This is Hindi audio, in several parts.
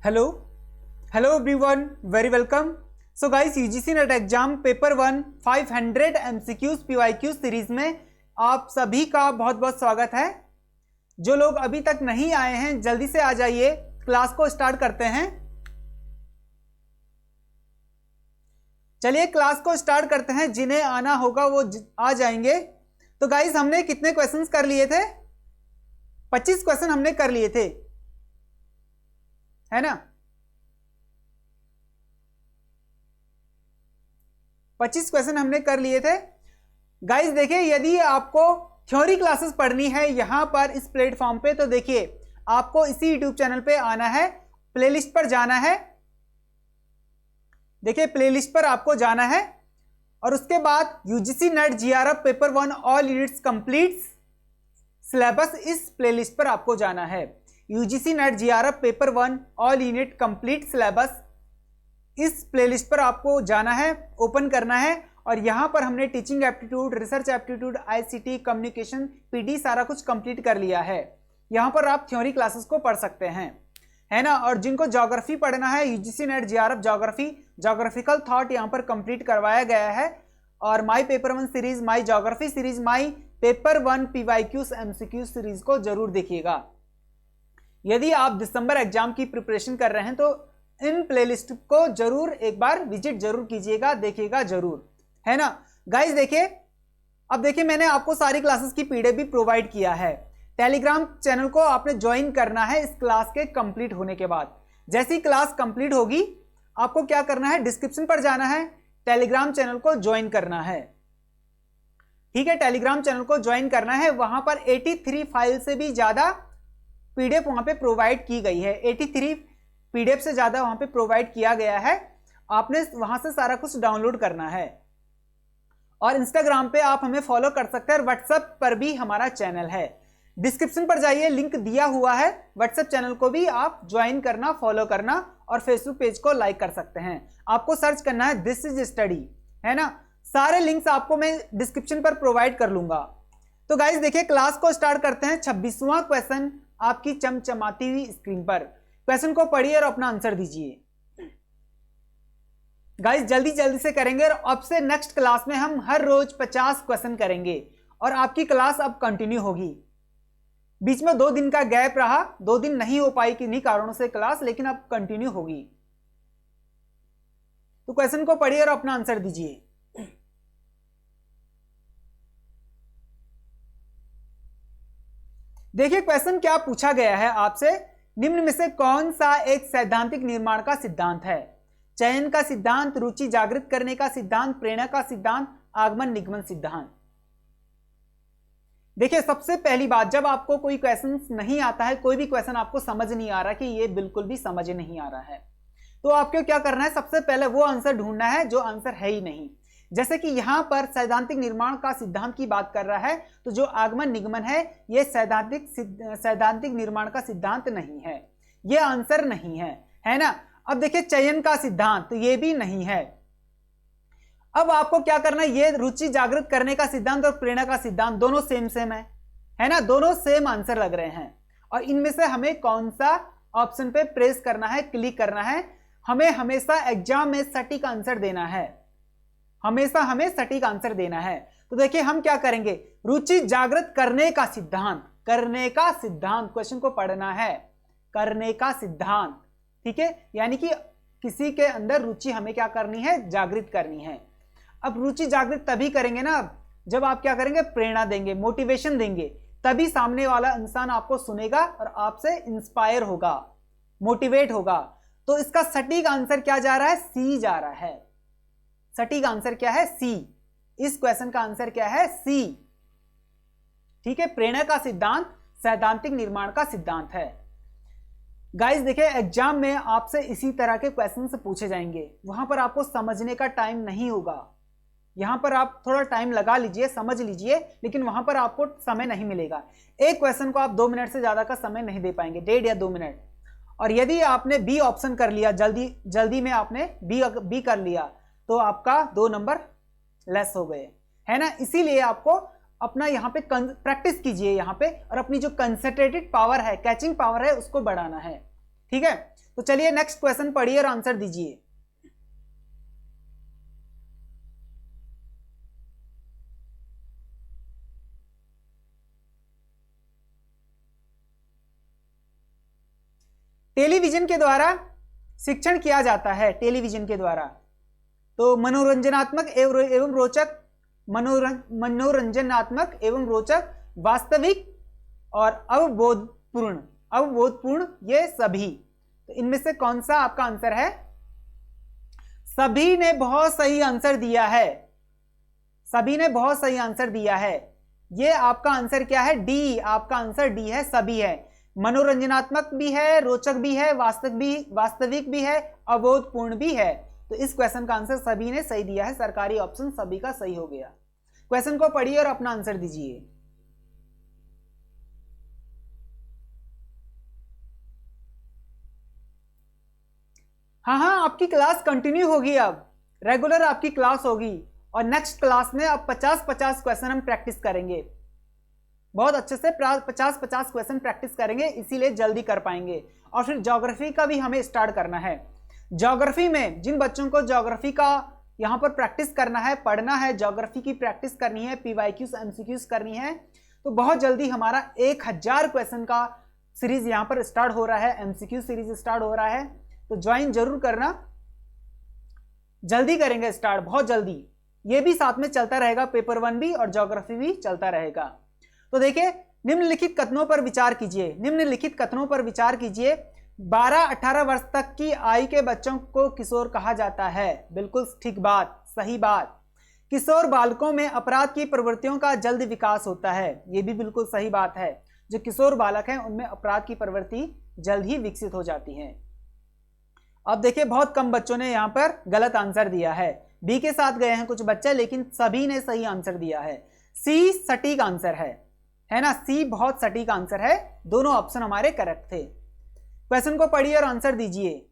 Hello everyone, very welcome. So guys, UGC net exam paper 1 500 MCQs PYQ series में आप सभी का बहुत बहुत स्वागत है। जो लोग अभी तक नहीं आए हैं जल्दी से आ जाइए, क्लास को स्टार्ट करते हैं। चलिए क्लास को स्टार्ट करते हैं, जिन्हें आना होगा वो आ जाएंगे। तो गाइस, हमने कितने क्वेश्चंस कर लिए थे? 25 क्वेश्चन हमने कर लिए थे, है ना। 25 क्वेश्चन हमने कर लिए थे। गाइस देखिए, यदि आपको थ्योरी क्लासेस पढ़नी है यहां पर इस प्लेटफॉर्म पे, तो देखिए आपको इसी यूट्यूब चैनल पे आना है, प्लेलिस्ट पर जाना है। देखिए प्लेलिस्ट पर आपको जाना है और उसके बाद UGC net GRF paper 1 all units complete syllabus, इस प्लेलिस्ट पर आपको जाना है। UGC net GRF paper 1 all unit complete syllabus, इस प्लेलिस्ट पर आपको जाना है, ओपन करना है और यहां पर हमने teaching aptitude, research aptitude, ICT, communication, PD सारा कुछ कंप्लीट कर लिया है। यहां पर आप थ्योरी क्लासेस को पढ़ सकते हैं, है ना। और जिनको ज्योग्राफी पढ़ना है, UGC net GRF geography, geographical thought यहां पर कंप्लीट करवाया गया है। और माई पेपर 1 सीरीज, माई ज्योग्राफी सीरीज, माई पेपर 1 पीवाईक्यूज एमसीक्यू सीरीज को जरूर देखिएगा। यदि आप दिसंबर एग्जाम की प्रिपरेशन कर रहे हैं तो इन प्लेलिस्ट को जरूर एक बार विजिट जरूर कीजिएगा, देखिएगा जरूर, है ना। गाइस देखिए, अब देखिए मैंने आपको सारी क्लासेस की पीडीएफ भी प्रोवाइड किया है। टेलीग्राम चैनल को आपने ज्वाइन करना है इस क्लास के कंप्लीट होने के बाद। जैसी क्लास कंप्लीट होगी आपको क्या करना है, डिस्क्रिप्शन पर जाना है, टेलीग्राम चैनल को ज्वाइन करना है। ठीक है, टेलीग्राम चैनल को ज्वाइन करना है। वहां पर 83 फाइल से भी ज्यादा पीडीएफ वहां पे प्रोवाइड की गई है। 83 पीडीएफ से ज्यादा वहां पे प्रोवाइड किया गया है। आपने वहां से सारा कुछ डाउनलोड करना है। और इंस्टाग्राम पे आप हमें फॉलो कर सकते हैं और व्हाट्सएप पर भी हमारा चैनल है। डिस्क्रिप्शन पर जाइए, लिंक दिया हुआ है। व्हाट्सएप चैनल को भी आप ज्वाइन करना, फॉलो करना और फेसबुक पेज को लाइक कर सकते हैं। आपको सर्च करना है दिस इज स्टडी, है ना। सारे लिंक्स आपको मैं डिस्क्रिप्शन पर प्रोवाइड कर लूंगा। तो गाइस देखिए, क्लास को स्टार्ट करते हैं। 26वां क्वेश्चन आपकी चमचमाती हुई स्क्रीन पर। क्वेश्चन को पढ़िए और अपना आंसर दीजिए। गाइस जल्दी जल्दी से करेंगे और अब से नेक्स्ट क्लास में हम हर रोज 50 क्वेश्चन करेंगे और आपकी क्लास अब कंटिन्यू होगी। बीच में 2 दिन का गैप रहा, 2 दिन नहीं हो पाई किन्हीं कारणों से क्लास, लेकिन अब कंटिन्यू होगी। तो क्वेश्चन को पढ़िए और अपना आंसर दीजिए। देखिए क्वेश्चन क्या पूछा गया है आपसे, निम्न में से कौन सा एक सैद्धांतिक निर्माण का सिद्धांत है? चयन का सिद्धांत, रुचि जागृत करने का सिद्धांत, प्रेरणा का सिद्धांत, आगमन निगमन सिद्धांत। देखिए सबसे पहली बात, जब आपको कोई क्वेश्चन नहीं आता है, कोई भी क्वेश्चन आपको समझ नहीं आ रहा कि ये बिल्कुल भी समझ नहीं आ रहा है, तो आपको क्या करना है, सबसे पहले वो आंसर ढूंढना है जो आंसर है ही नहीं। जैसे कि यहां पर सैद्धांतिक निर्माण का सिद्धांत की बात कर रहा है, तो जो आगमन निगमन है ये सैद्धांतिक निर्माण का सिद्धांत नहीं है, ये आंसर नहीं है ना। अब देखिए चयन का सिद्धांत, तो ये भी नहीं है। अब आपको क्या करना है, ये रुचि जागृत करने का सिद्धांत और प्रेरणा का सिद्धांत दोनों सेम सेम है ना, दोनों सेम आंसर लग रहे हैं। और इनमें से हमें कौन सा ऑप्शन पे प्रेस करना है, क्लिक करना है। हमें हमेशा एग्जाम में सटीक आंसर देना है, हमेशा हमें सटीक आंसर देना है। तो देखिए हम क्या करेंगे, रुचि जागृत करने का सिद्धांत, करने का सिद्धांत क्वेश्चन को पढ़ना है, करने का सिद्धांत, ठीक है। यानी कि किसी के अंदर रुचि हमें क्या करनी है, जागृत करनी है। अब रुचि जागृत तभी करेंगे ना जब आप क्या करेंगे, प्रेरणा देंगे, मोटिवेशन देंगे, तभी सामने वाला इंसान आपको सुनेगा और आपसे इंस्पायर होगा, मोटिवेट होगा। तो इसका सटीक आंसर क्या जा रहा है, सी जा रहा है। सटीक आंसर क्या है, सी। इस क्वेश्चन का आंसर क्या है, सी, ठीक है। प्रेरणा का सिद्धांत सैद्धांतिक निर्माण का सिद्धांत है। गाइस देखिए एग्जाम में आपसे इसी तरह के क्वेश्चन से पूछे जाएंगे, वहां पर आपको समझने का टाइम नहीं होगा। यहां पर आप थोड़ा टाइम लगा लीजिए, समझ लीजिए, लेकिन वहां पर आपको समय नहीं मिलेगा। एक क्वेश्चन को आप 2 मिनट से ज्यादा का समय नहीं दे पाएंगे, 1.5 या 2 मिनट। और यदि आपने बी ऑप्शन कर लिया, जल्दी में आपने बी कर लिया, तो आपका 2 नंबर लेस हो गए, है ना। इसीलिए आपको अपना यहाँ पे प्रैक्टिस कीजिए यहाँ पे, और अपनी जो कंसंट्रेटेड पावर है, कैचिंग पावर है, उसको बढ़ाना है, ठीक है। तो चलिए नेक्स्ट क्वेश्चन पढ़िए और आंसर दीजिए। टेलीविजन के द्वारा शिक्षण किया जाता है, टेलीविजन के द्वारा। तो मनोरंजनात्मक एवं रोचक, मनोरंजनात्मक एवं रोचक, वास्तविक और अवबोधपूर्ण, ये सभी। तो इनमें से कौन सा आपका आंसर है? सभी ने बहुत सही आंसर दिया है, सभी ने बहुत सही आंसर दिया है। ये आपका आंसर क्या है? डी, आपका आंसर डी है, सभी है। मनोरंजनात्मक भी है, रोचक भी है, वास्तविक भी है, अवबोधपूर्ण भी है। तो इस क्वेश्चन का आंसर सभी ने सही दिया है, सरकारी ऑप्शन सभी का सही हो गया। क्वेश्चन को पढ़िए और अपना आंसर दीजिए। हाँ, आपकी क्लास कंटिन्यू होगी, अब रेगुलर आपकी क्लास होगी और नेक्स्ट क्लास में अब 50-50 क्वेश्चन हम प्रैक्टिस करेंगे, बहुत अच्छे से 50-50 क्वेश्चन प्रैक्टिस करेंगे, इसीलिए जल्दी कर पाएंगे। और फिर ज्योग्राफी का भी हमें स्टार्ट करना है। ज्योग्राफी में जिन बच्चों को ज्योग्राफी का यहाँ पर प्रैक्टिस करना है, पढ़ना है, ज्योग्राफी की प्रैक्टिस करनी है, पीवाईक्यूज एमसीक्यूज करनी है, तो बहुत जल्दी हमारा 1000 क्वेश्चन का सीरीज यहाँ पर स्टार्ट हो रहा है, एमसीक्यू सीरीज स्टार्ट हो रहा है। तो ज्वाइन जरूर करना, जल्दी करेंगे स्टार्ट, बहुत जल्दी। ये भी साथ में चलता रहेगा, पेपर 1 भी और ज्योग्राफी भी चलता रहेगा। तो देखिए, निम्नलिखित कथनों पर विचार कीजिए, निम्नलिखित कथनों पर विचार कीजिए। 12-18 वर्ष तक की आयु के बच्चों को किशोर कहा जाता है। बिल्कुल ठीक बात, सही बात। किशोर बालकों में अपराध की प्रवृत्तियों का जल्द विकास होता है, यह भी बिल्कुल सही बात है। जो किशोर बालक हैं उनमें अपराध की प्रवृत्ति जल्द ही विकसित हो जाती है। अब देखिए, बहुत कम बच्चों ने यहाँ पर गलत आंसर दिया है, बी के साथ गए हैं कुछ बच्चे, लेकिन सभी ने सही आंसर दिया है। सी सटीक आंसर है ना, सी बहुत सटीक आंसर है, दोनों ऑप्शन हमारे करेक्ट थे। क्वेश्चन को पढ़िए और आंसर दीजिए।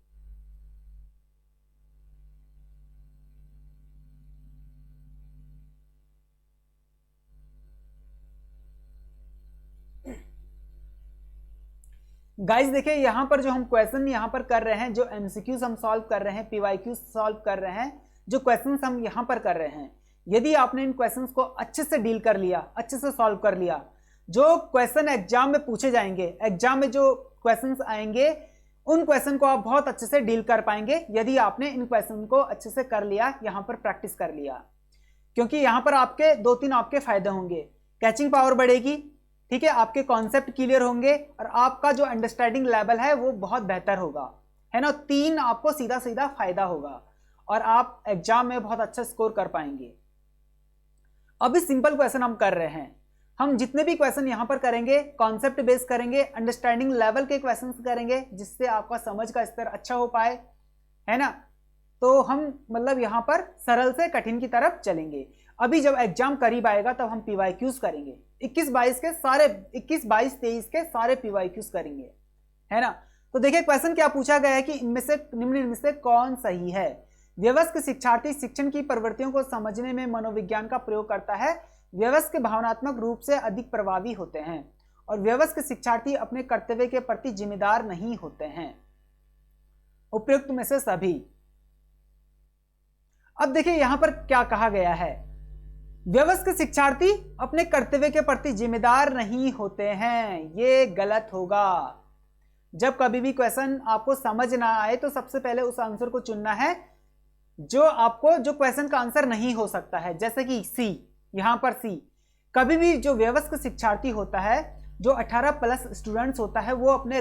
गाइस देखिए, यहां पर जो हम क्वेश्चन यहां पर कर रहे हैं, जो एमसीक्यूज हम सॉल्व कर रहे हैं, पीवाईक्यूज सॉल्व कर रहे हैं, जो क्वेश्चंस हम यहां पर कर रहे हैं, यदि आपने इन क्वेश्चंस को अच्छे से डील कर लिया, अच्छे से सॉल्व कर लिया, जो क्वेश्चन एग्जाम में पूछे जाएंगे, एग्जाम में जो क्वेश्चंस आएंगे, उन क्वेश्चन को आप बहुत अच्छे से डील कर पाएंगे यदि आपने इन क्वेश्चन को अच्छे से कर लिया, यहां पर प्रैक्टिस कर लिया। क्योंकि यहां पर आपके 2-3 आपके फायदे होंगे, कैचिंग पावर बढ़ेगी, ठीक है, आपके कॉन्सेप्ट क्लियर होंगे और आपका जो अंडरस्टैंडिंग लेवल है वो बहुत बेहतर होगा, है ना। 3 आपको सीधा सीधा फायदा होगा और आप एग्जाम में बहुत अच्छा स्कोर कर पाएंगे। अभी सिंपल क्वेश्चन हम कर रहे हैं, हम जितने भी क्वेश्चन यहां पर करेंगे कॉन्सेप्ट बेस करेंगे, अंडरस्टैंडिंग लेवल के क्वेश्चंस करेंगे, जिससे आपका समझ का स्तर अच्छा हो पाए, है ना। तो हम मतलब यहां पर सरल से कठिन की तरफ चलेंगे। अभी जब एग्जाम करीब आएगा तब हम पीवाईक्यूज करेंगे, 21-22 के सारे, 21-22-23 के सारे पीवाईक्यूज करेंगे, है ना। तो देखिए क्वेश्चन क्या पूछा गया है कि इनमें से निम्न में से कौन सही है। वयस्क शिक्षार्थी शिक्षण की प्रवृत्तियों को समझने में मनोविज्ञान का प्रयोग करता है। वयस्क भावनात्मक रूप से अधिक प्रभावी होते हैं और वयस्क शिक्षार्थी अपने कर्तव्य के प्रति जिम्मेदार नहीं होते हैं। उपयुक्त में से सभी। अब देखिए यहां पर क्या कहा गया है, वयस्क शिक्षार्थी अपने कर्तव्य के प्रति जिम्मेदार नहीं होते हैं, ये गलत होगा। जब कभी भी क्वेश्चन आपको समझ ना आए तो सबसे पहले उस आंसर को चुनना है जो आपको, जो क्वेश्चन का आंसर नहीं हो सकता है। जैसे कि सी, यहां पर सी, कभी भी जो वयस्क शिक्षार्थी होता है, जो 18+ स्टूडेंट्स होता है, वो अपने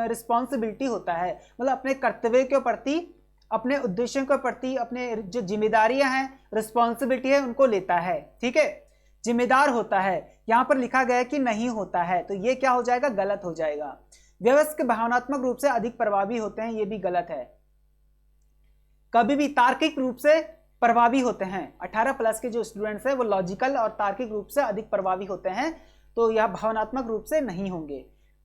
रिस्पॉन्सिबिलिटी होता है, मतलब अपने कर्तव्य के प्रति, अपने उद्देश्यों के प्रति, अपने जो जिम्मेदारियां हैं, रिस्पॉन्सिबिलिटी है, उनको लेता है, ठीक है, जिम्मेदार होता है। यहां पर लिखा गया है कि नहीं होता है, तो ये क्या हो जाएगा, गलत हो जाएगा। वयस्क भावनात्मक रूप से अधिक प्रभावी होते हैं, ये भी गलत है। कभी भी तार्किक रूप से प्रभावी होते हैं, 18+ के जो स्टूडेंट्स हैं वो लॉजिकल और तार्किक रूप से अधिक प्रभावी होते हैं, तो यह भावनात्मक रूप से नहीं होंगे।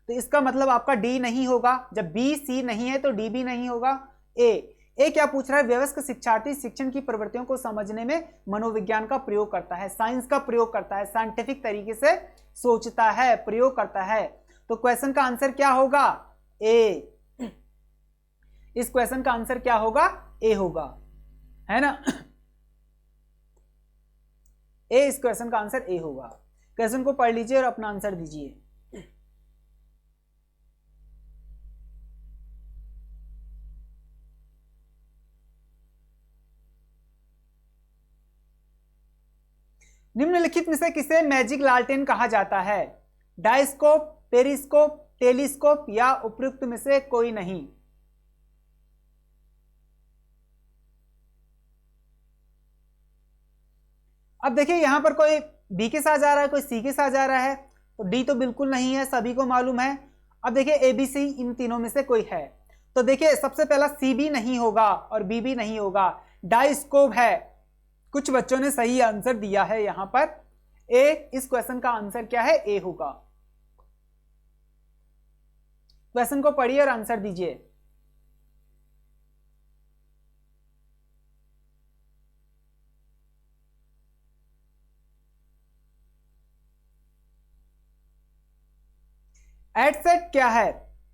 तो इसका मतलब आपका डी नहीं होगा, जब बी सी नहीं है तो डी भी नहीं होगा। ए क्या पूछ रहा है, वयस्क शिक्षार्थी शिक्षण की प्रवृत्तियों को समझने में मनोविज्ञान का प्रयोग करता है, साइंस का प्रयोग करता है, साइंटिफिक तरीके से सोचता है, प्रयोग करता है। तो क्वेश्चन का आंसर क्या होगा, ए। इस क्वेश्चन का आंसर क्या होगा? ए होगा, है ना। ए, इस क्वेश्चन का आंसर ए होगा। क्वेश्चन को पढ़ लीजिए और अपना आंसर दीजिए। निम्नलिखित में से किसे मैजिक लालटेन कहा जाता है? डायस्कोप, पेरिस्कोप, टेलीस्कोप या उपयुक्त में से कोई नहीं? अब देखिए यहां पर कोई बी के साथ जा रहा है, कोई सी के साथ जा रहा है, तो डी तो बिल्कुल नहीं है, सभी को मालूम है। अब देखिए ए बी सी इन तीनों में से कोई है, तो देखिए सबसे पहला सी भी नहीं होगा और बी भी नहीं होगा, डायस्कोप है। कुछ बच्चों ने सही आंसर दिया है यहां पर ए। इस क्वेश्चन का आंसर क्या है? ए होगा। क्वेश्चन को पढ़िए और आंसर दीजिए। एट सेट क्या है?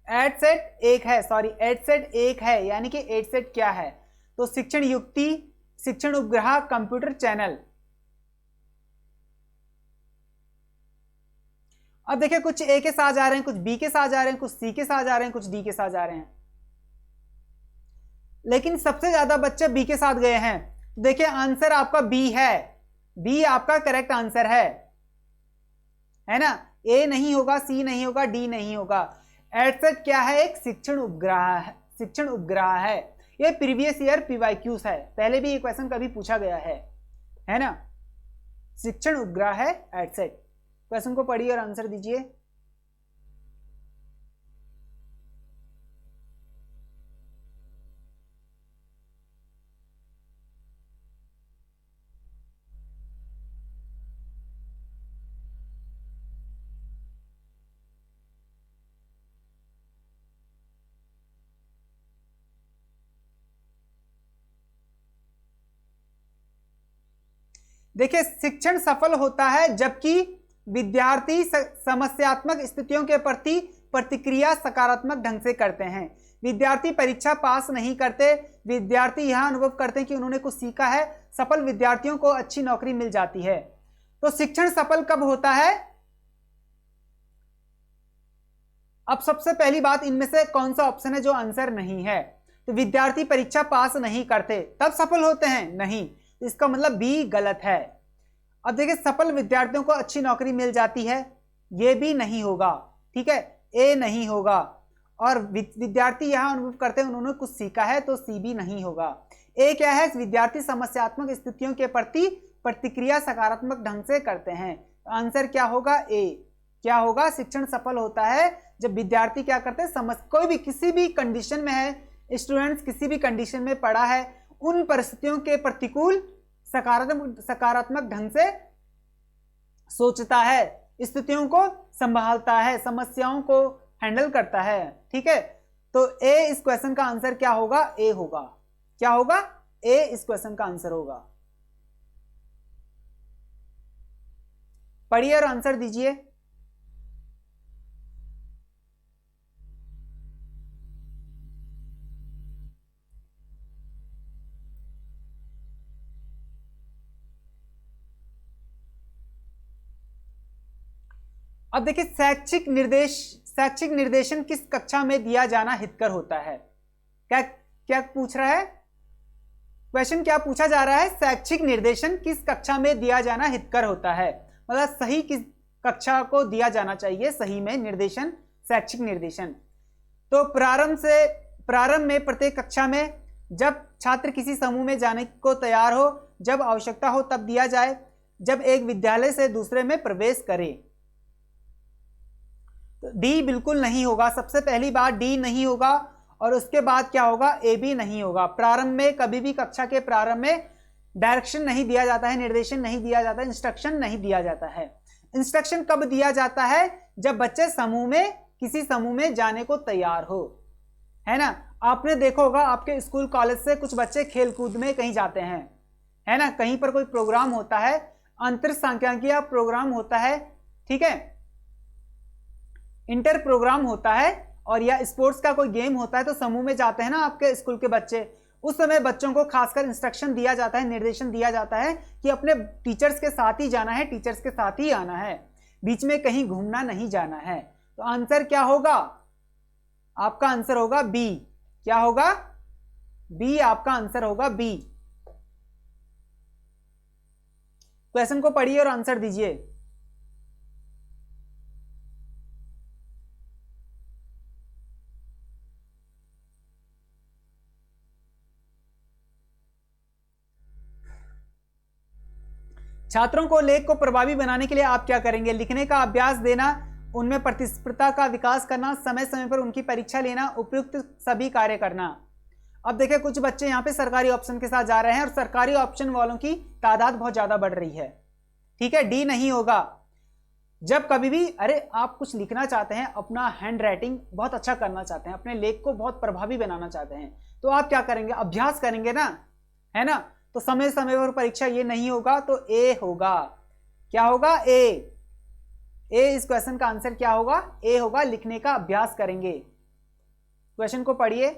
एट सेट एक है, सॉरी एट सेट एक है, यानी कि एट सेट क्या है? तो शिक्षण युक्ति, शिक्षण उपग्रह, कंप्यूटर चैनल। अब देखिए कुछ ए के साथ जा रहे हैं, कुछ बी के साथ जा रहे हैं, कुछ सी के साथ जा रहे हैं, कुछ डी के साथ जा रहे हैं, लेकिन सबसे ज्यादा बच्चे बी के साथ गए हैं। देखिए आंसर आपका बी है, बी आपका करेक्ट आंसर है ना। ए नहीं होगा, सी नहीं होगा, डी नहीं होगा। एडसेट क्या है? एक शिक्षण उपग्रह है, शिक्षण उपग्रह है। ये प्रीवियस ईयर पीवाईक्यूज है, पहले भी ये क्वेश्चन कभी पूछा गया है ना। शिक्षण उपग्रह है एडसेट। क्वेश्चन को पढ़िए और आंसर दीजिए। देखिए शिक्षण सफल होता है जबकि विद्यार्थी समस्यात्मक स्थितियों के प्रति प्रतिक्रिया सकारात्मक ढंग से करते हैं। विद्यार्थी परीक्षा पास नहीं करते, विद्यार्थी यह अनुभव करते हैं कि उन्होंने कुछ सीखा है। सफल विद्यार्थियों को अच्छी नौकरी मिल जाती है। तो शिक्षण सफल कब होता है? अब सबसे पहली बात, इनमें से कौन सा ऑप्शन है जो आंसर नहीं है? तो विद्यार्थी परीक्षा पास नहीं करते तब सफल होते हैं, नहीं, इसका मतलब बी गलत है। अब देखिए सफल विद्यार्थियों को अच्छी नौकरी मिल जाती है, ये भी नहीं होगा, ठीक है, ए नहीं होगा। और विद्यार्थी यहां अनुभव करते हैं उन्होंने कुछ सीखा है, तो सी भी नहीं होगा। ए क्या है? विद्यार्थी समस्यात्मक स्थितियों के प्रति प्रतिक्रिया सकारात्मक ढंग से करते हैं। आंसर क्या होगा? ए। क्या होगा? शिक्षण सफल होता है जब विद्यार्थी क्या करते हैं, कोई भी किसी भी कंडीशन में है, स्टूडेंट्स किसी भी कंडीशन में पढ़ा है, उन परिस्थितियों के प्रतिकूल सकारात्मक ढंग से सोचता है, स्थितियों को संभालता है, समस्याओं को हैंडल करता है, ठीक है। तो ए इस क्वेश्चन का आंसर क्या होगा? ए होगा। क्या होगा? ए इस क्वेश्चन का आंसर होगा। पढ़िए और आंसर दीजिए। अब देखिए शैक्षिक निर्देशन किस कक्षा में दिया जाना हितकर होता है? क्या क्या पूछ रहा है क्वेश्चन? क्या पूछा जा रहा है? शैक्षिक निर्देशन किस कक्षा में दिया जाना हितकर होता है, मतलब सही किस कक्षा को दिया जाना चाहिए सही में निर्देशन, शैक्षिक निर्देशन। तो प्रारंभ में प्रत्येक कक्षा में जब छात्र किसी समूह में जाने को तैयार हो, जब आवश्यकता हो तब दिया जाए, जब एक विद्यालय से दूसरे में प्रवेश करे। तो डी बिल्कुल नहीं होगा, सबसे पहली बात डी नहीं होगा, और उसके बाद क्या होगा? ए भी नहीं होगा। प्रारंभ में कभी भी कक्षा के प्रारंभ में डायरेक्शन नहीं दिया जाता है, निर्देशन नहीं दिया जाता है, इंस्ट्रक्शन नहीं दिया जाता है। इंस्ट्रक्शन कब दिया जाता है? जब बच्चे किसी समूह में जाने को तैयार हो, है ना। आपने देखा होगा आपके स्कूल कॉलेज से कुछ बच्चे खेल कूद में कहीं जाते हैं, है ना, कहीं पर कोई प्रोग्राम होता है, अंतर सांख्यिकीय प्रोग्राम होता है, ठीक है, इंटर प्रोग्राम होता है, और या स्पोर्ट्स का कोई गेम होता है तो समूह में जाते हैं ना आपके स्कूल के बच्चे, उस समय बच्चों को खासकर इंस्ट्रक्शन दिया जाता है, निर्देशन दिया जाता है कि अपने टीचर्स के साथ ही जाना है, टीचर्स के साथ ही आना है, बीच में कहीं घूमना नहीं जाना है। तो आंसर क्या होगा? आपका आंसर होगा बी। क्या होगा? बी आपका आंसर होगा, बी। क्वेश्चन को पढ़िए और आंसर दीजिए। छात्रों को लेख को प्रभावी बनाने के लिए आप क्या करेंगे? लिखने का अभ्यास देना, उनमें प्रतिस्पर्धा का विकास करना, समय समय पर उनकी परीक्षा लेना, उपयुक्त सभी कार्य करना। अब देखिए कुछ बच्चे यहाँ पे सरकारी ऑप्शन के साथ जा रहे हैं और सरकारी ऑप्शन वालों की तादाद बहुत ज्यादा बढ़ रही है। ठीक है, डी नहीं होगा। जब कभी भी अरे आप कुछ लिखना चाहते हैं, अपना हैंड राइटिंग बहुत अच्छा करना चाहते हैं, अपने लेख को बहुत प्रभावी बनाना चाहते हैं, तो आप क्या करेंगे? अभ्यास करेंगे ना, है ना? तो समय समय पर परीक्षा, ये नहीं होगा, तो ए होगा। क्या होगा? ए। ए इस क्वेश्चन का आंसर क्या होगा? ए होगा, लिखने का अभ्यास करेंगे। क्वेश्चन को पढ़िए।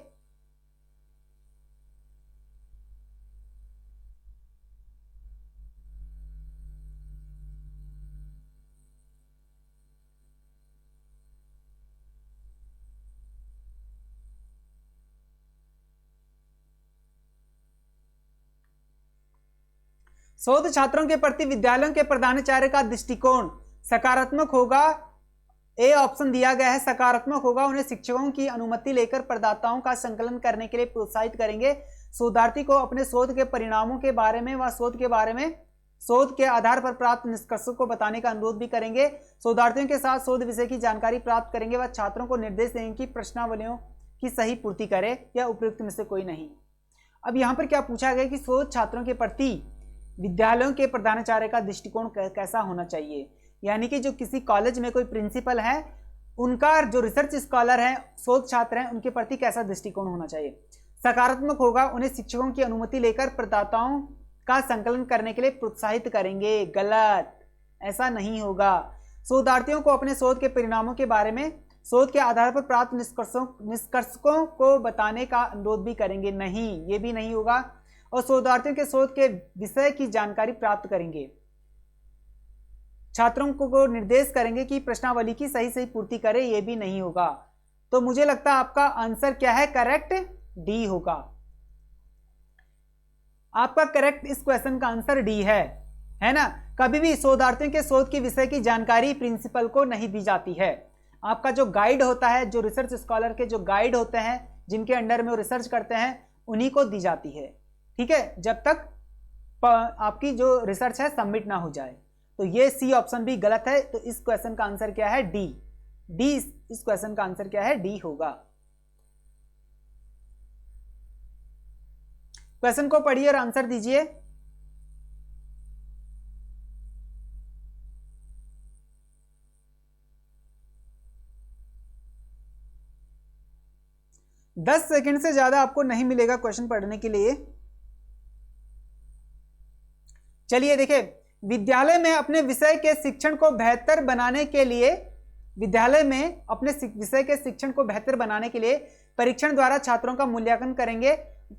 शोध छात्रों के प्रति विद्यालयों के प्रधानाचार्य का दृष्टिकोण सकारात्मक होगा। ए ऑप्शन दिया गया है, सकारात्मक होगा। उन्हें शिक्षकों की अनुमति लेकर प्रदाताओं का संकलन करने के लिए प्रोत्साहित करेंगे। शोधार्थी को अपने शोध के परिणामों के बारे में व शोध के आधार पर प्राप्त निष्कर्षों को बताने का अनुरोध भी करेंगे। शोधार्थियों के साथ शोध विषय की जानकारी प्राप्त करेंगे व छात्रों को निर्देश देंगे कि प्रश्नावलियों की सही पूर्ति करे या उपयुक्त में से कोई नहीं। अब यहाँ पर क्या पूछा गया कि शोध छात्रों के प्रति विद्यालयों के प्रधानाचार्य का दृष्टिकोण कैसा होना चाहिए, यानी कि जो किसी कॉलेज में कोई प्रिंसिपल है, उनका जो रिसर्च स्कॉलर है, शोध छात्र हैं, उनके प्रति कैसा दृष्टिकोण होना चाहिए? सकारात्मक होगा। उन्हें शिक्षकों की अनुमति लेकर प्रदाताओं का संकलन करने के लिए प्रोत्साहित करेंगे। गलत, ऐसा नहीं होगा। शोधार्थियों को अपने शोध के परिणामों के बारे में शोध के आधार पर प्राप्त निष्कर्षों को बताने का अनुरोध भी करेंगे। नहीं, ये भी नहीं होगा। और शोधार्थियों के शोध के विषय की जानकारी प्राप्त करेंगे। छात्रों को निर्देश करेंगे कि प्रश्नावली की सही पूर्ति करें, यह भी नहीं होगा। तो मुझे लगता है आपका आंसर क्या है? करेक्ट डी होगा। आपका करेक्ट इस क्वेश्चन का आंसर डी है ना? कभी भी शोधार्थियों के शोध के विषय की जानकारी प्रिंसिपल को नहीं दी जाती है। आपका जो गाइड होता है, जो रिसर्च स्कॉलर के जो गाइड होते हैं, जिनके अंडर में वो रिसर्च करते हैं, उन्हीं को दी जाती है। ठीक है, जब तक आपकी जो रिसर्च है सबमिट ना हो जाए। तो ये सी ऑप्शन भी गलत है। तो इस क्वेश्चन का आंसर क्या है? डी। डी इस क्वेश्चन का आंसर क्या है? डी होगा। क्वेश्चन को पढ़िए और आंसर दीजिए। दस सेकंड से ज्यादा आपको नहीं मिलेगा क्वेश्चन पढ़ने के लिए। चलिए देखिए, विद्यालय में अपने विषय के शिक्षण को बेहतर बनाने के लिए परीक्षण द्वारा छात्रों का मूल्यांकन करेंगे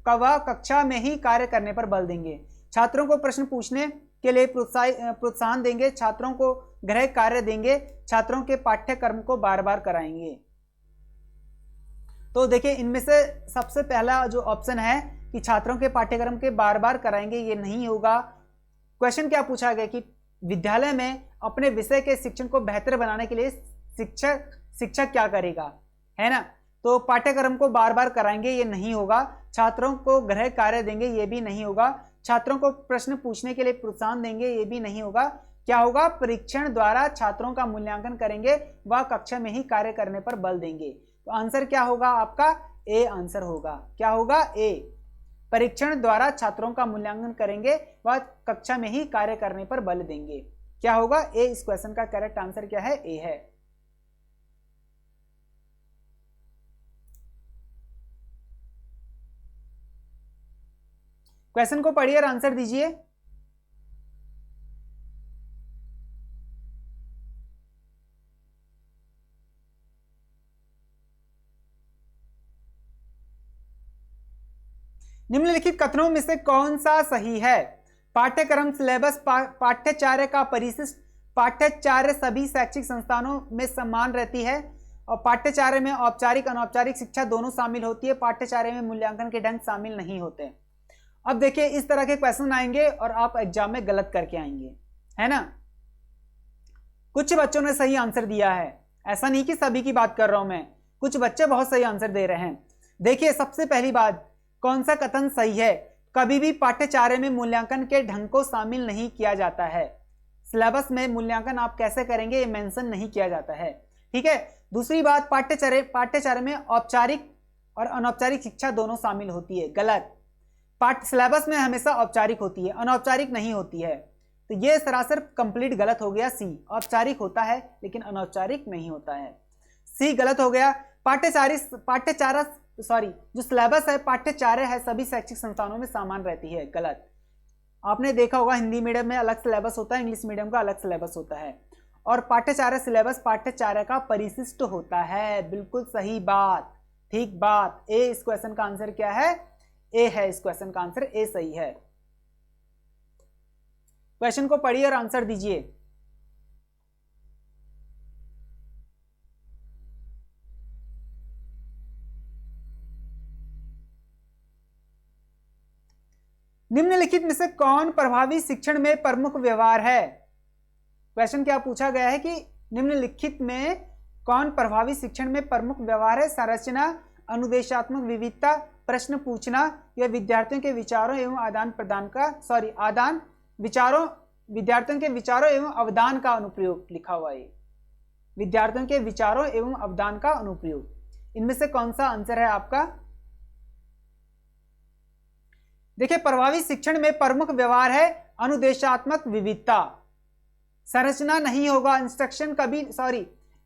व कक्षा में ही कार्य करने पर बल देंगे। छात्रों को प्रश्न पूछने के लिए प्रोत्साहन देंगे, छात्रों को गृह कार्य देंगे, छात्रों के पाठ्यक्रम को बार बार कराएंगे। तो देखिए, इनमें से सबसे पहला जो ऑप्शन है कि छात्रों के पाठ्यक्रम के बार बार कराएंगे, ये नहीं होगा। क्वेश्चन क्या पूछा गया कि विद्यालय में अपने विषय के शिक्षण को बेहतर बनाने के लिए शिक्षक क्या करेगा, है ना? तो पाठ्यक्रम को बार बार कराएंगे, ये नहीं होगा। छात्रों को गृह कार्य देंगे, ये भी नहीं होगा। छात्रों को प्रश्न पूछने के लिए प्रोत्साहन देंगे, ये भी नहीं होगा। क्या होगा? परीक्षण द्वारा छात्रों का मूल्यांकन करेंगे व कक्षा में ही कार्य करने पर बल देंगे। तो आंसर क्या होगा आपका? ए आंसर होगा। क्या होगा? ए। परीक्षण द्वारा छात्रों का मूल्यांकन करेंगे व कक्षा में ही कार्य करने पर बल देंगे। क्या होगा? ए। इस क्वेश्चन का करेक्ट आंसर क्या है? ए है। क्वेश्चन को पढ़िए और आंसर दीजिए। निम्नलिखित कथनों में से कौन सा सही है? पाठ्यक्रम सिलेबस पाठ्यचर्या का परिशिष्ट पाठ्यचर्या सभी शैक्षिक संस्थानों में समान रहती है और पाठ्यचर्या में औपचारिक अनौपचारिक शिक्षा दोनों शामिल होती है। पाठ्यचर्या में मूल्यांकन के ढंग शामिल नहीं होते। अब देखिए इस तरह के क्वेश्चन आएंगे और आप एग्जाम में गलत करके आएंगे, है ना। कुछ बच्चों ने सही आंसर दिया है, ऐसा नहीं कि सभी की बात कर रहा हूं मैं, कुछ बच्चे बहुत सही आंसर दे रहे हैं। देखिए सबसे पहली बात, कौन सा कथन सही है? कभी भी पाठ्यचर्या में मूल्यांकन के ढंग को शामिल नहीं किया जाता है। सिलेबस में मूल्यांकन आप कैसे करेंगे ये मेंशन नहीं किया जाता है, ठीक है। दूसरी बात, पाठ्यचर्या में औपचारिक और अनौपचारिक शिक्षा दोनों शामिल होती है, गलत। सिलेबस में हमेशा औपचारिक होती है, अनौपचारिक नहीं होती है। तो ये सरासर कंप्लीट गलत हो गया। सी, औपचारिक होता है लेकिन अनौपचारिक नहीं होता है, सी गलत हो गया। पाठ्यचर्या जो सिलेबस है पाठ्यचर्या है सभी शैक्षिक संस्थानों में समान रहती है, गलत। आपने देखा होगा हिंदी मीडियम में अलग सिलेबस होता है, इंग्लिश मीडियम का अलग सिलेबस होता है, और पाठ्यचर्या सिलेबस पाठ्यचर्या का परिशिष्ट होता है। बिल्कुल सही बात, ठीक बात। ए इस क्वेश्चन का आंसर क्या है? ए है इस क्वेश्चन का आंसर, ए सही है। क्वेश्चन को पढ़िए और आंसर दीजिए। निम्नलिखित में से कौन प्रभावी शिक्षण में प्रमुख व्यवहार है? क्वेश्चन क्या पूछा गया है कि निम्नलिखित में कौन प्रभावी शिक्षण में प्रमुख व्यवहार है? संरचना, अनुदेशात्मक विविधता, प्रश्न पूछना या विद्यार्थियों के विचारों एवं विद्यार्थियों के विचारों एवं अवदान का अनुप्रयोग लिखा हुआ है। विद्यार्थियों के विचारों एवं अवदान का अनुप्रयोग, इनमें से कौन सा आंसर है आपका? देखिए प्रभावी शिक्षण में प्रमुख व्यवहार है अनुदेशात्मक विविधता। संरचना नहीं होगा,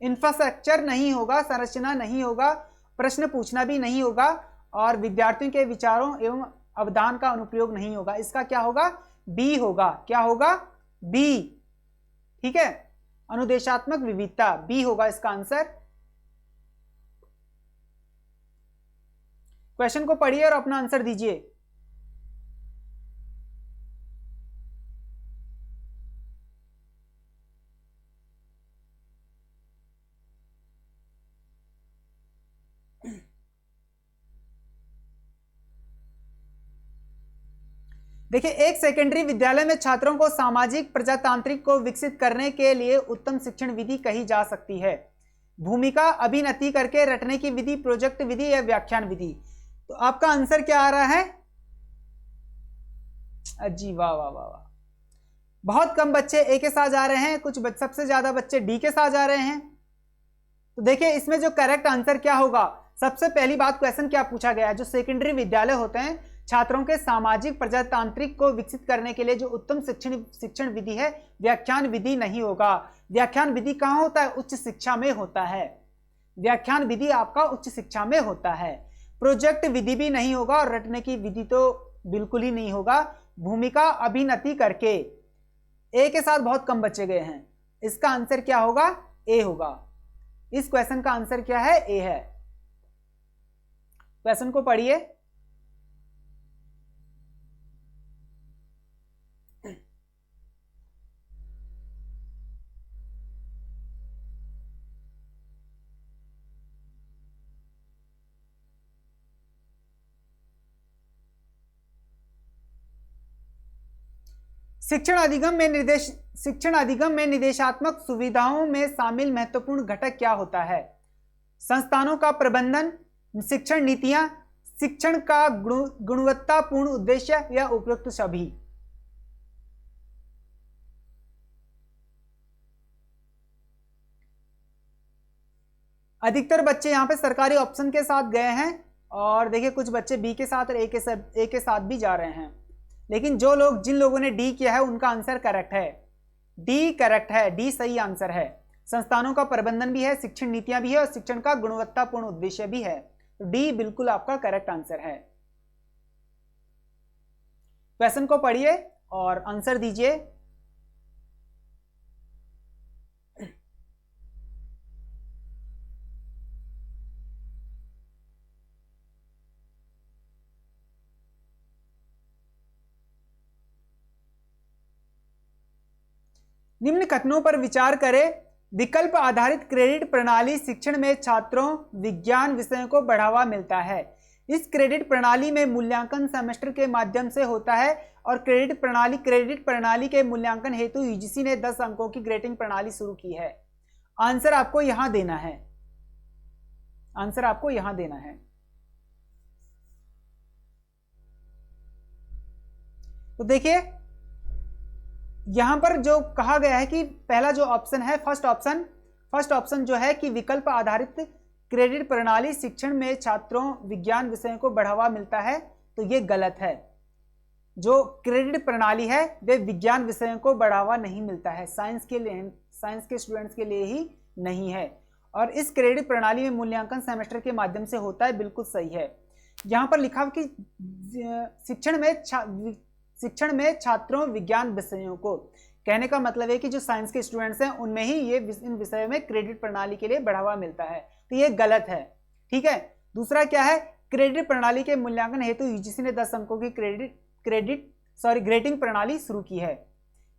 इंफ्रास्ट्रक्चर नहीं होगा, संरचना नहीं होगा, प्रश्न पूछना भी नहीं होगा, और विद्यार्थियों के विचारों एवं अवदान का अनुप्रयोग नहीं होगा। इसका क्या होगा? बी होगा। क्या होगा? बी, ठीक है। अनुदेशात्मक विविधता, बी होगा इसका आंसर। क्वेश्चन को पढ़िए और अपना आंसर दीजिए। देखिए एक सेकेंडरी विद्यालय में छात्रों को सामाजिक प्रजातांत्रिक को विकसित करने के लिए उत्तम शिक्षण विधि कही जा सकती है। भूमिका, अभिनति करके रटने की विधि, प्रोजेक्ट विधि या व्याख्यान विधि। तो आपका आंसर क्या आ रहा है? अजी वाह वाह वाह वाह, बहुत कम बच्चे ए के साथ जा रहे हैं, सबसे ज्यादा बच्चे डी के साथ जा रहे हैं। तो देखिए इसमें जो करेक्ट आंसर क्या होगा? सबसे पहली बात, क्वेश्चन क्या पूछा गया है? जो सेकेंडरी विद्यालय होते हैं छात्रों के सामाजिक प्रजातांत्रिक को विकसित करने के लिए जो उत्तम शिक्षण विधि है, व्याख्यान विधि नहीं होगा। व्याख्यान विधि कहां होता है? उच्च शिक्षा में होता है। व्याख्यान विधि आपका उच्च शिक्षा में होता है। प्रोजेक्ट विधि भी नहीं होगा और रटने की विधि तो बिल्कुल ही नहीं होगा। भूमिका, अभिनति करके, ए के साथ बहुत कम बच्चे गए हैं। इसका आंसर क्या होगा? ए होगा। इस क्वेश्चन का आंसर क्या है? ए है। क्वेश्चन को पढ़िए। शिक्षण अधिगम में निर्देशात्मक सुविधाओं में शामिल महत्वपूर्ण घटक क्या होता है? संस्थानों का प्रबंधन, शिक्षण नीतियां, शिक्षण का गुणवत्तापूर्ण उद्देश्य या उपयुक्त सभी। अधिकतर बच्चे यहां पे सरकारी ऑप्शन के साथ गए हैं और देखिए कुछ बच्चे बी के साथ और ए के साथ भी जा रहे हैं, लेकिन जिन लोगों ने डी किया है उनका आंसर करेक्ट है। डी करेक्ट है, डी सही आंसर है। संस्थानों का प्रबंधन भी है, शिक्षण नीतियां भी है और शिक्षण का गुणवत्तापूर्ण उद्देश्य भी है। तो डी बिल्कुल आपका करेक्ट आंसर है। क्वेश्चन को पढ़िए और आंसर दीजिए। निम्न कथनों पर विचार करें। विकल्प आधारित क्रेडिट प्रणाली शिक्षण में छात्रों विज्ञान विषयों को बढ़ावा मिलता है। इस क्रेडिट प्रणाली में मूल्यांकन सेमेस्टर के माध्यम से होता है और क्रेडिट प्रणाली के मूल्यांकन हेतु यूजीसी ने 10 अंकों की ग्रेडिंग प्रणाली शुरू की है। आंसर आपको यहां देना है, आंसर आपको यहां देना है। तो देखिए यहां पर जो कहा गया है कि पहला जो ऑप्शन है, फर्स्ट ऑप्शन जो है कि विकल्प आधारित क्रेडिट प्रणाली शिक्षण में छात्रों विज्ञान विषयों को बढ़ावा मिलता है, तो ये गलत है। जो क्रेडिट प्रणाली है वे विज्ञान विषयों को बढ़ावा नहीं मिलता है, साइंस के स्टूडेंट्स के लिए ही नहीं है। और इस क्रेडिट प्रणाली में मूल्यांकन सेमेस्टर के माध्यम से होता है, बिल्कुल सही है। यहां पर लिखा कि शिक्षण में छात्रों विज्ञान विषयों को, कहने का मतलब है कि जो साइंस के स्टूडेंट्स हैं उनमें ही ये इन विषयों में क्रेडिट प्रणाली के लिए बढ़ावा मिलता है, तो ये गलत है। ठीक है, दूसरा क्या है, क्रेडिट प्रणाली के मूल्यांकन हेतु यूजीसी ने 10 अंकों की ग्रेडिंग प्रणाली शुरू की है।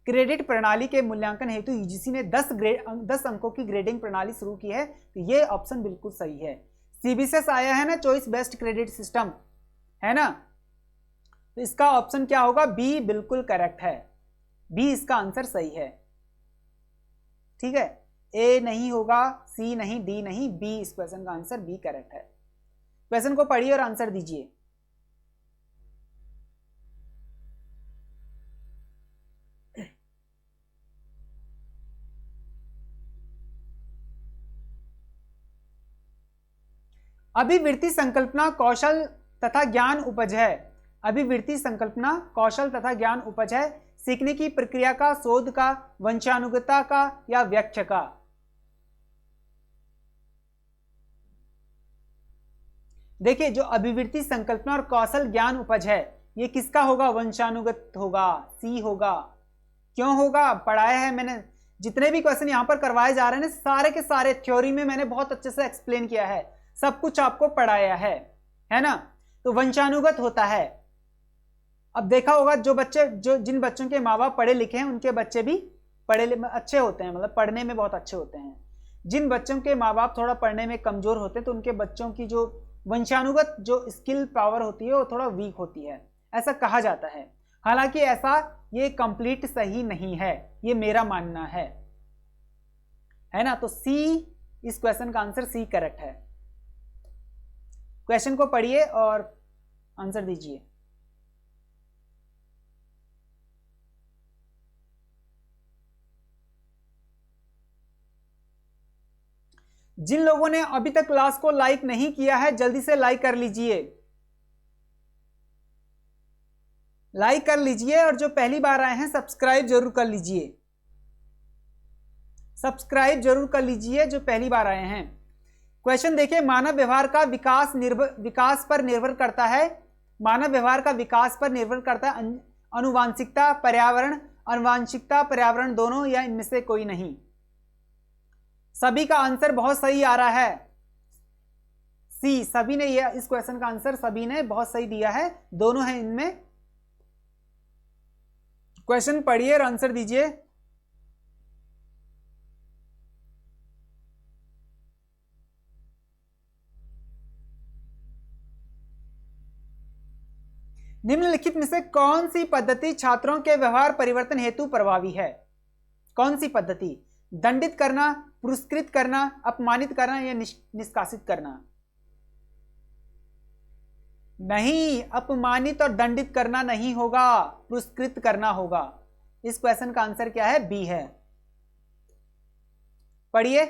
क्रेडिट प्रणाली के मूल्यांकन हेतु यूजीसी ने 10 अंकों की ग्रेडिंग प्रणाली शुरू की है, तो ये ऑप्शन बिल्कुल सही है। सीबीएसएस आया है ना, चॉइस बेस्ड क्रेडिट सिस्टम, है ना, तो इसका ऑप्शन क्या होगा, बी बिल्कुल करेक्ट है, बी इसका आंसर सही है। ठीक है, ए नहीं होगा, सी नहीं, डी नहीं, बी इस क्वेश्चन का आंसर, बी करेक्ट है। क्वेश्चन को पढ़िए और आंसर दीजिए। अभिवृत्ति संकल्पना कौशल तथा ज्ञान उपज है। अभिवृत्ति संकल्पना कौशल तथा ज्ञान उपज है सीखने की प्रक्रिया का, शोध का, वंशानुगतता का या व्याख्या का। देखिए जो अभिवृत्ति संकल्पना और कौशल ज्ञान उपज है ये किसका होगा, वंशानुगत होगा, सी होगा। क्यों होगा, पढ़ाया है मैंने, जितने भी क्वेश्चन यहां पर करवाए जा रहे हैं सारे के सारे थ्योरी में मैंने बहुत अच्छे से एक्सप्लेन किया है, सब कुछ आपको पढ़ाया है ना, तो वंशानुगत होता है। अब देखा होगा जिन बच्चों के माँ बाप पढ़े लिखे हैं उनके बच्चे भी अच्छे होते हैं, मतलब पढ़ने में बहुत अच्छे होते हैं। जिन बच्चों के माँ बाप थोड़ा पढ़ने में कमजोर होते हैं तो उनके बच्चों की जो वंशानुगत जो स्किल पावर होती है वो थोड़ा वीक होती है, ऐसा कहा जाता है। हालांकि ऐसा ये कंप्लीट सही नहीं है, ये मेरा मानना है ना। तो सी इस क्वेश्चन का आंसर, सी करेक्ट है। क्वेश्चन को पढ़िए और आंसर दीजिए। जिन लोगों ने अभी तक क्लास को लाइक नहीं किया है जल्दी से लाइक कर लीजिए, लाइक कर लीजिए। और जो पहली बार आए हैं सब्सक्राइब जरूर कर लीजिए, सब्सक्राइब जरूर कर लीजिए जो पहली बार आए हैं। क्वेश्चन देखिए, मानव व्यवहार का विकास पर निर्भर करता है, मानव व्यवहार का विकास पर निर्भर करता है अनुवांशिकता पर्यावरण दोनों या इनमें से कोई नहीं। सभी का आंसर बहुत सही आ रहा है, सी, सभी ने यह इस क्वेश्चन का आंसर सभी ने बहुत सही दिया है, दोनों है इनमें। क्वेश्चन पढ़िए और आंसर दीजिए। निम्नलिखित में से कौन सी पद्धति छात्रों के व्यवहार परिवर्तन हेतु प्रभावी है? कौन सी पद्धति? दंडित करना, पुरस्कृत करना, अपमानित करना या निष्कासित करना? नहीं, अपमानित और दंडित करना नहीं होगा, पुरस्कृत करना होगा। इस क्वेश्चन का आंसर क्या है, बी है। पढ़िए।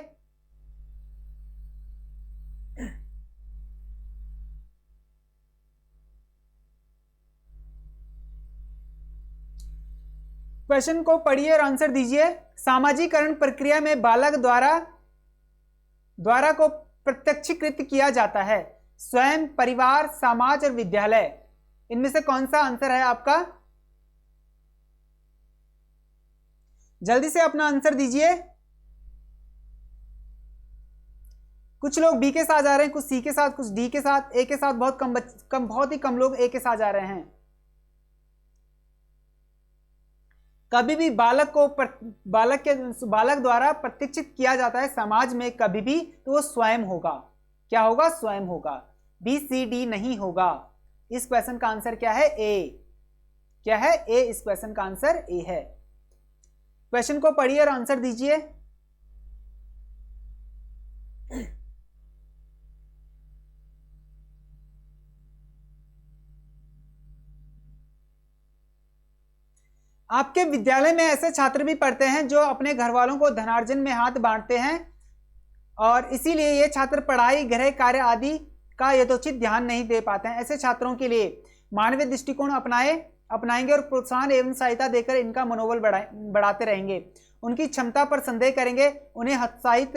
क्वेश्चन को पढ़िए और आंसर दीजिए। सामाजिकरण प्रक्रिया में बालक द्वारा को प्रत्यक्षीकृत किया जाता है, स्वयं, परिवार, समाज और विद्यालय। इनमें से कौन सा आंसर है आपका? जल्दी से अपना आंसर दीजिए। कुछ लोग बी के साथ जा रहे हैं, कुछ सी के साथ, कुछ डी के साथ, ए के साथ बहुत ही कम लोग ए के साथ जा रहे हैं। कभी भी बालक द्वारा प्रतीक्षित किया जाता है समाज में कभी भी, तो वो स्वयं होगा। क्या होगा? स्वयं होगा। बी सी डी नहीं होगा। इस क्वेश्चन का आंसर क्या है? ए। क्या है? ए। इस क्वेश्चन का आंसर ए है। क्वेश्चन को पढ़िए और आंसर दीजिए। आपके विद्यालय में ऐसे छात्र भी पढ़ते हैं जो अपने घर वालों को धनार्जन में हाथ बांटते हैं और इसीलिए ये छात्र पढ़ाई, गृह कार्य आदि का यथोचित ध्यान नहीं दे पाते हैं। ऐसे छात्रों के लिए मानवीय दृष्टिकोण अपनाएंगे और प्रोत्साहन एवं सहायता देकर इनका मनोबल बढ़ाते रहेंगे। उनकी क्षमता पर संदेह करेंगे, उन्हें हतोत्साहित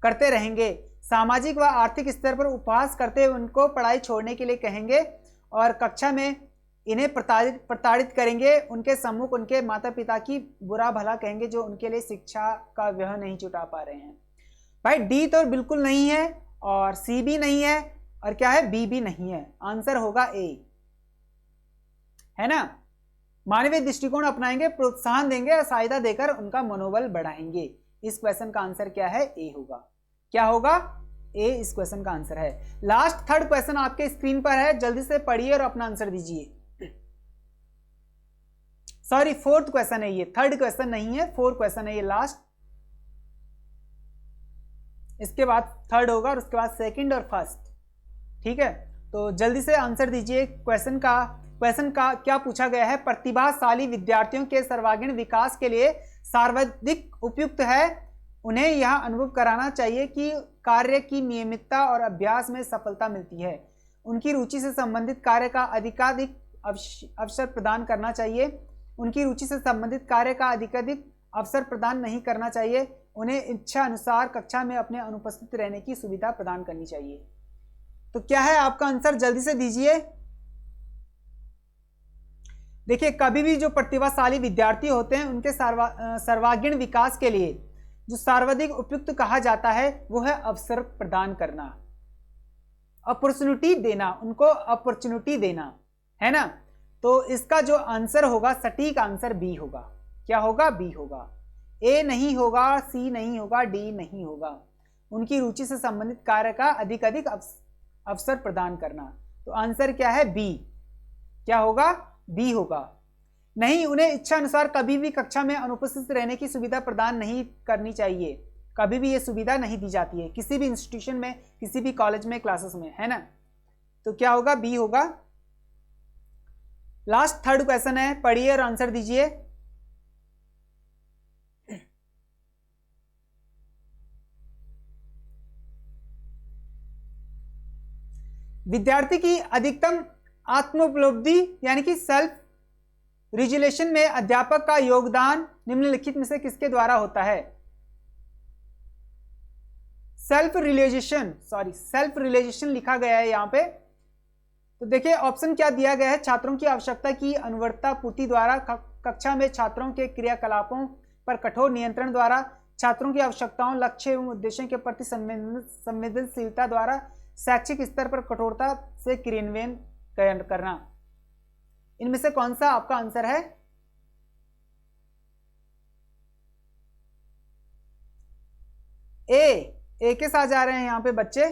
करते रहेंगे। सामाजिक व आर्थिक स्तर पर उपहास करते हुए उनको पढ़ाई छोड़ने के लिए कहेंगे और कक्षा में इन्हें प्रताड़ित करेंगे। उनके सम्मुख उनके माता पिता की बुरा भला कहेंगे जो उनके लिए शिक्षा का व्यय नहीं जुटा पा रहे हैं। भाई डी तो बिल्कुल नहीं है और सी भी नहीं है और क्या है? बी भी नहीं है। आंसर होगा ए, है ना। मानवीय दृष्टिकोण अपनाएंगे, प्रोत्साहन देंगे और सहायता देकर उनका मनोबल बढ़ाएंगे। इस क्वेश्चन का आंसर क्या है? ए होगा। क्या होगा? ए इस क्वेश्चन का आंसर है। लास्ट थर्ड क्वेश्चन आपके स्क्रीन पर है, जल्दी से पढ़िए और अपना आंसर दीजिए। सॉरी, फोर्थ क्वेश्चन है ये, थर्ड क्वेश्चन नहीं है, फोर्थ क्वेश्चन है ये लास्ट। इसके बाद थर्ड होगा और उसके बाद सेकंड और फर्स्ट। ठीक है, तो जल्दी से आंसर दीजिए। क्वेश्चन का क्या पूछा गया है? प्रतिभाशाली विद्यार्थियों के सर्वांगीण विकास के लिए सर्वाधिक उपयुक्त है। उन्हें यह अनुभव कराना चाहिए कि कार्य की नियमितता और अभ्यास में सफलता मिलती है। उनकी रुचि से संबंधित कार्य का अधिकाधिक अवसर प्रदान करना चाहिए। उनकी रुचि से संबंधित कार्य का अधिकाधिक अवसर प्रदान नहीं करना चाहिए। उन्हें इच्छा अनुसार कक्षा में अपने अनुपस्थित रहने की सुविधा प्रदान करनी चाहिए। तो क्या है आपका आंसर? जल्दी से दीजिए। देखिए, कभी भी जो प्रतिभाशाली विद्यार्थी होते हैं उनके सर्वांगीण विकास के लिए जो सर्वाधिक उपयुक्त कहा जाता है वो है अवसर प्रदान करना, अपॉर्चुनिटी देना, उनको अपॉर्चुनिटी देना, है ना। तो इसका जो आंसर होगा, सटीक आंसर बी होगा। क्या होगा? बी होगा। ए नहीं होगा, सी नहीं होगा, डी नहीं होगा। उनकी रुचि से संबंधित कार्य का अधिकाधिक अवसर प्रदान करना। तो आंसर क्या है? बी। क्या होगा? बी होगा। नहीं, उन्हें इच्छा अनुसार कभी भी कक्षा में अनुपस्थित रहने की सुविधा प्रदान नहीं करनी चाहिए। कभी भी ये सुविधा नहीं दी जाती है किसी भी इंस्टीट्यूशन में, किसी भी कॉलेज में, क्लासेस में, है ना। तो क्या होगा? बी होगा। लास्ट थर्ड क्वेश्चन है, पढ़िए और आंसर दीजिए। विद्यार्थी की अधिकतम आत्मोपलब्धि यानी कि सेल्फ रिजुलेशन में अध्यापक का योगदान निम्नलिखित में से किसके द्वारा होता है? सेल्फ रियलाइजेशन लिखा गया है यहां पे। तो देखिए ऑप्शन क्या दिया गया है? छात्रों की आवश्यकता की अनुवर्तता पूर्ति द्वारा, कक्षा में छात्रों के क्रियाकलापों पर कठोर नियंत्रण द्वारा, छात्रों की आवश्यकताओं, लक्ष्य एवं उद्देश्यों के प्रति संवेदनशीलता द्वारा, शैक्षिक स्तर पर कठोरता से क्रियान्वयन करना। इनमें से कौन सा आपका आंसर है? ए के साथ जा रहे हैं यहां पे बच्चे।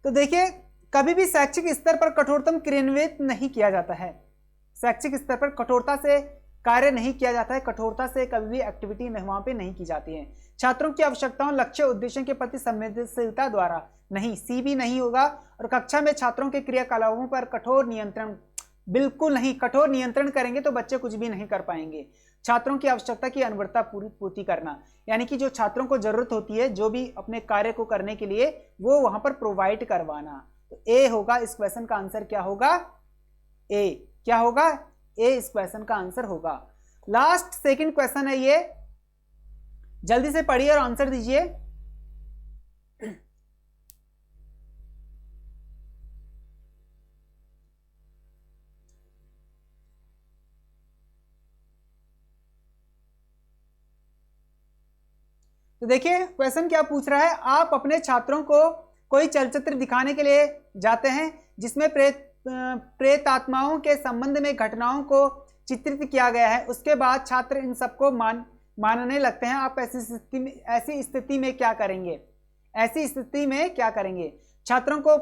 तो देखिए, कभी भी शैक्षिक स्तर पर कठोरतम क्रियान्वित नहीं किया जाता है। शैक्षिक स्तर पर कठोरता से कार्य नहीं किया जाता है, कठोरता से कभी भी एक्टिविटी में वहां पे नहीं की जाती है। छात्रों की आवश्यकताओं, लक्ष्य, उद्देश्यों के प्रति संवेदनशीलता द्वारा नहीं, सी भी नहीं होगा। और कक्षा में छात्रों के क्रियाकलापों पर कठोर नियंत्रण, बिल्कुल नहीं। कठोर नियंत्रण करेंगे तो बच्चे कुछ भी नहीं कर पाएंगे। छात्रों की आवश्यकता की अनुवर्तता पूर्ति करना, यानी कि जो छात्रों को जरूरत होती है जो भी अपने कार्य को करने के लिए, वो वहां पर प्रोवाइड करवाना। तो ए होगा इस क्वेश्चन का आंसर। क्या होगा? ए। क्या होगा? ए इस क्वेश्चन का आंसर होगा। लास्ट सेकंड क्वेश्चन है ये, जल्दी से पढ़िए और आंसर दीजिए। तो देखिए क्वेश्चन क्या पूछ रहा है? आप अपने छात्रों को कोई चलचित्र दिखाने के लिए जाते हैं जिसमें प्रेतात्माओं के संबंध में घटनाओं को चित्रित किया गया है। उसके बाद छात्र इन सबको मानने लगते हैं। आप ऐसी स्थिति में क्या करेंगे? ऐसी स्थिति में क्या करेंगे? छात्रों को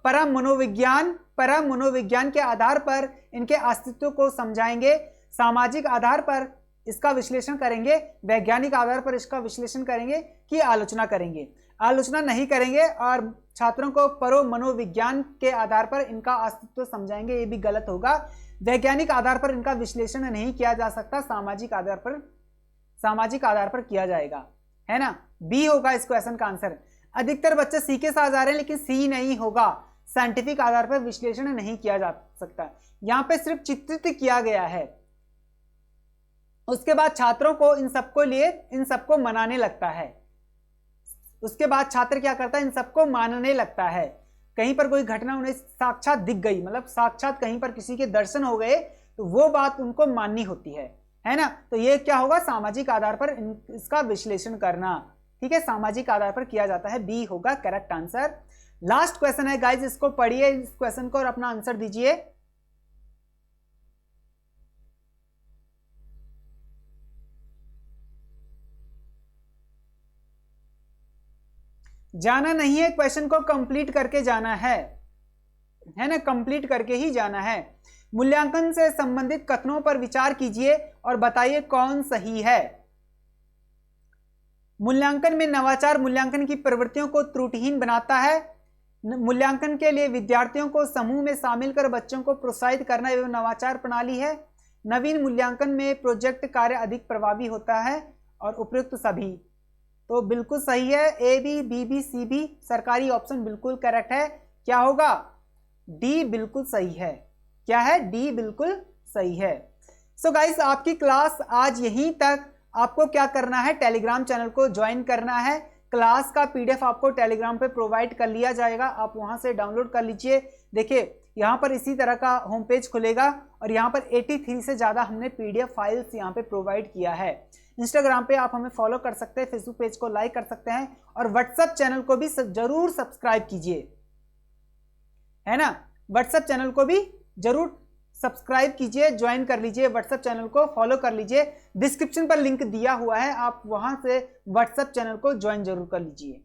परम मनोविज्ञान के आधार पर इनके अस्तित्व को समझाएंगे, सामाजिक आधार पर इसका विश्लेषण करेंगे, वैज्ञानिक आधार पर इसका विश्लेषण करेंगे कि आलोचना करेंगे? आलोचना नहीं करेंगे और छात्रों को परम मनोविज्ञान के आधार पर इनका अस्तित्व समझाएंगे, ये भी गलत होगा। वैज्ञानिक आधार पर इनका विश्लेषण नहीं किया जा सकता, सामाजिक आधार पर किया जाएगा, है ना? बी होगा इस क्वेश्चन का आंसर। अधिकतर बच्चे सी के साथ आ रहे हैं, लेकिन सी नहीं होगा। साइंटिफिक आधार पर विश्लेषण नहीं किया जा सकता, यहां पे सिर्फ चित्रित किया गया है। उसके बाद छात्रों को इन सबको मनाने लगता है। उसके बाद छात्र क्या करता है? इन सबको मानने लगता है। कहीं पर कोई घटना उन्हें साक्षात दिख गई, मतलब साक्षात कहीं पर किसी के दर्शन हो गए, तो वो बात उनको माननी होती है ना? तो ये क्या होगा? सामाजिक आधार पर इसका विश्लेषण करना, ठीक है, सामाजिक आधार पर किया जाता है। बी होगा करेक्ट आंसर। लास्ट क्वेश्चन है गाइज, इसको पढ़िए इस क्वेश्चन को और अपना आंसर दीजिए। जाना नहीं है, क्वेश्चन को कंप्लीट करके जाना है ना? कंप्लीट करके ही जाना है। मूल्यांकन से संबंधित कथनों पर विचार कीजिए और बताइए कौन सही है। मूल्यांकन में नवाचार मूल्यांकन की प्रवृत्तियों को त्रुटिहीन बनाता है। मूल्यांकन के लिए विद्यार्थियों को समूह में शामिल कर बच्चों को प्रोत्साहित करना एवं नवाचार प्रणाली है। नवीन मूल्यांकन में प्रोजेक्ट कार्य अधिक प्रभावी होता है और उपयुक्त सभी। तो बिल्कुल सही है, A B, B B, C B, सरकारी ऑप्शन बिल्कुल करेक्ट है। क्या होगा? डी बिल्कुल सही है। क्या है? डी बिल्कुल सही है। सो गाइस, आपकी क्लास आज यहीं तक। आपको क्या करना है? टेलीग्राम चैनल को ज्वाइन करना है। क्लास का पीडीएफ आपको टेलीग्राम पे प्रोवाइड कर लिया जाएगा, आप वहां से डाउनलोड कर लीजिए। देखिए यहाँ पर इसी तरह का होम पेज खुलेगा और यहाँ पर 83 से ज़्यादा हमने पीडीएफ फाइल्स यहाँ पे प्रोवाइड किया है। इंस्टाग्राम पे आप हमें फॉलो कर सकते हैं, फेसबुक पेज को लाइक कर सकते हैं और व्हाट्सएप चैनल को भी जरूर सब्सक्राइब कीजिए, है ना? व्हाट्सएप चैनल को भी जरूर सब्सक्राइब कीजिए, ज्वाइन कर लीजिए, व्हाट्सएप चैनल को फॉलो कर लीजिए। डिस्क्रिप्शन पर लिंक दिया हुआ है, आप वहां से व्हाट्सएप चैनल को ज्वाइन जरूर कर लीजिए।